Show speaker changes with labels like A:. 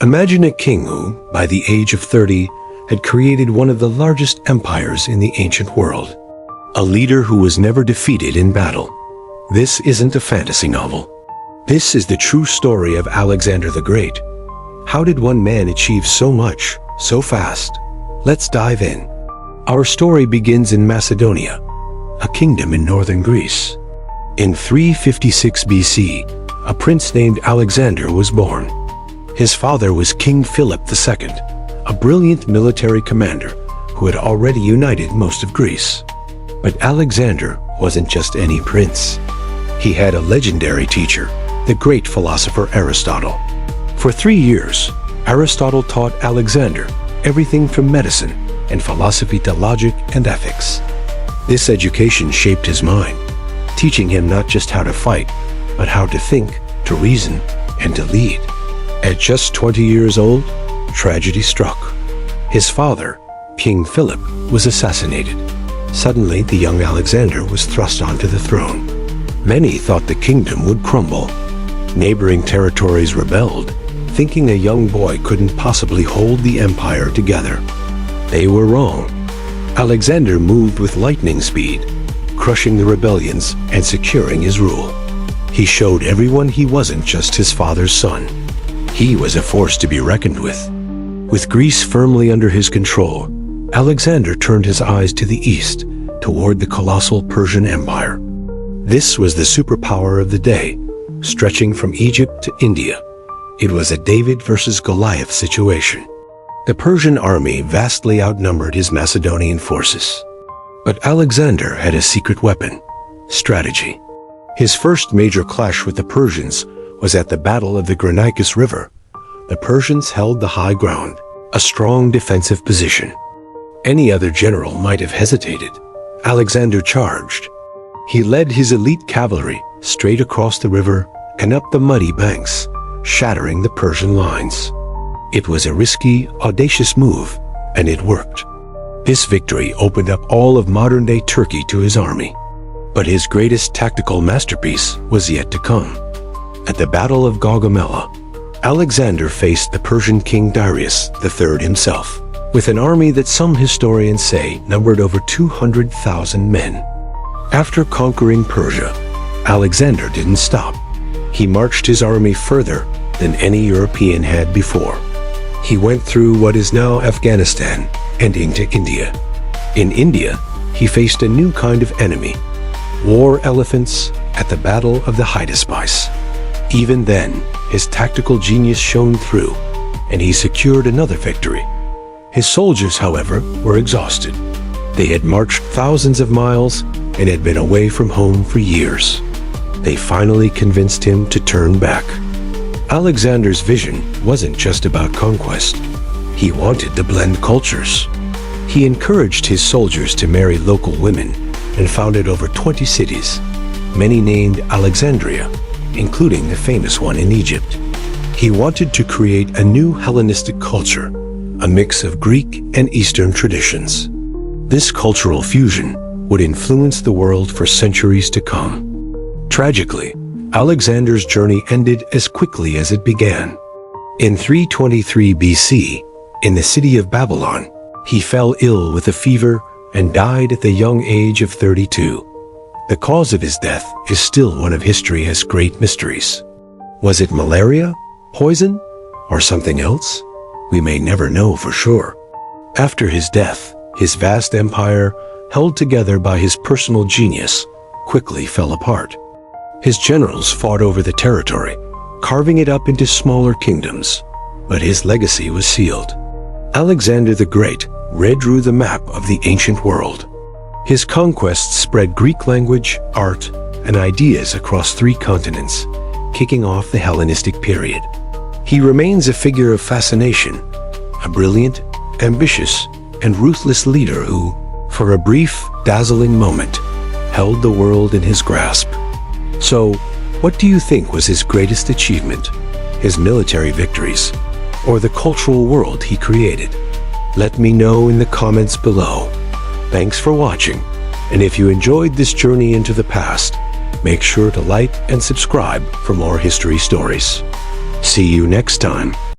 A: Imagine a king who, by the age of 30, had created one of the largest empires in the ancient world. A leader who was never defeated in battle. This isn't a fantasy novel. This is the true story of Alexander the Great. How did one man achieve so much, so fast? Let's dive in. Our story begins in Macedonia, a kingdom in northern Greece. In 356 BC, a prince named Alexander was born. His father was King Philip II, a brilliant military commander who had already united most of Greece. But Alexander wasn't just any prince. He had a legendary teacher, the great philosopher Aristotle. For 3 years, Aristotle taught Alexander everything from medicine and philosophy to logic and ethics. This education shaped his mind, teaching him not just how to fight, but how to think, to reason, and to lead. At just 20 years old, tragedy struck. His father, King Philip, was assassinated. Suddenly, the young Alexander was thrust onto the throne. Many thought the kingdom would crumble. Neighboring territories rebelled, thinking a young boy couldn't possibly hold the empire together. They were wrong. Alexander moved with lightning speed, crushing the rebellions and securing his rule. He showed everyone he wasn't just his father's son. He was a force to be reckoned with. With Greece firmly under his control, Alexander turned his eyes to the east, toward the colossal Persian Empire. This was the superpower of the day, stretching from Egypt to India. It was a David versus Goliath situation. The Persian army vastly outnumbered his Macedonian forces. But Alexander had a secret weapon: strategy. His first major clash with the Persians was at the Battle of the Granicus River. The Persians held the high ground, a strong defensive position. Any other general might have hesitated. Alexander charged. He led his elite cavalry straight across the river and up the muddy banks, shattering the Persian lines. It was a risky, audacious move, and it worked. This victory opened up all of modern-day Turkey to his army. But his greatest tactical masterpiece was yet to come. At the Battle of Gaugamela, Alexander faced the Persian king Darius III himself, with an army that some historians say numbered over 200,000 men. After conquering Persia, Alexander didn't stop. He marched his army further than any European had before. He went through what is now Afghanistan and into India. In India, he faced a new kind of enemy: war elephants at the Battle of the Hydaspes. Even then, his tactical genius shone through, and he secured another victory. His soldiers, however, were exhausted. They had marched thousands of miles and had been away from home for years. They finally convinced him to turn back. Alexander's vision wasn't just about conquest. He wanted to blend cultures. He encouraged his soldiers to marry local women and founded over 20 cities, many named Alexandria, including the famous one in Egypt. He wanted to create a new Hellenistic culture, a mix of Greek and Eastern traditions. This cultural fusion would influence the world for centuries to come. Tragically, Alexander's journey ended as quickly as it began. In 323 BC, in the city of Babylon, he fell ill with a fever and died at the young age of 32. The cause of his death is still one of history's great mysteries. Was it malaria, poison, or something else? We may never know for sure. After his death, his vast empire, held together by his personal genius, quickly fell apart. His generals fought over the territory, carving it up into smaller kingdoms, but his legacy was sealed. Alexander the Great redrew the map of the ancient world. His conquests spread Greek language, art, and ideas across 3 continents, kicking off the Hellenistic period. He remains a figure of fascination, a brilliant, ambitious, and ruthless leader who, for a brief, dazzling moment, held the world in his grasp. So, what do you think was his greatest achievement? His military victories, or the cultural world he created? Let me know in the comments below. Thanks for watching, and if you enjoyed this journey into the past, make sure to like and subscribe for more history stories. See you next time.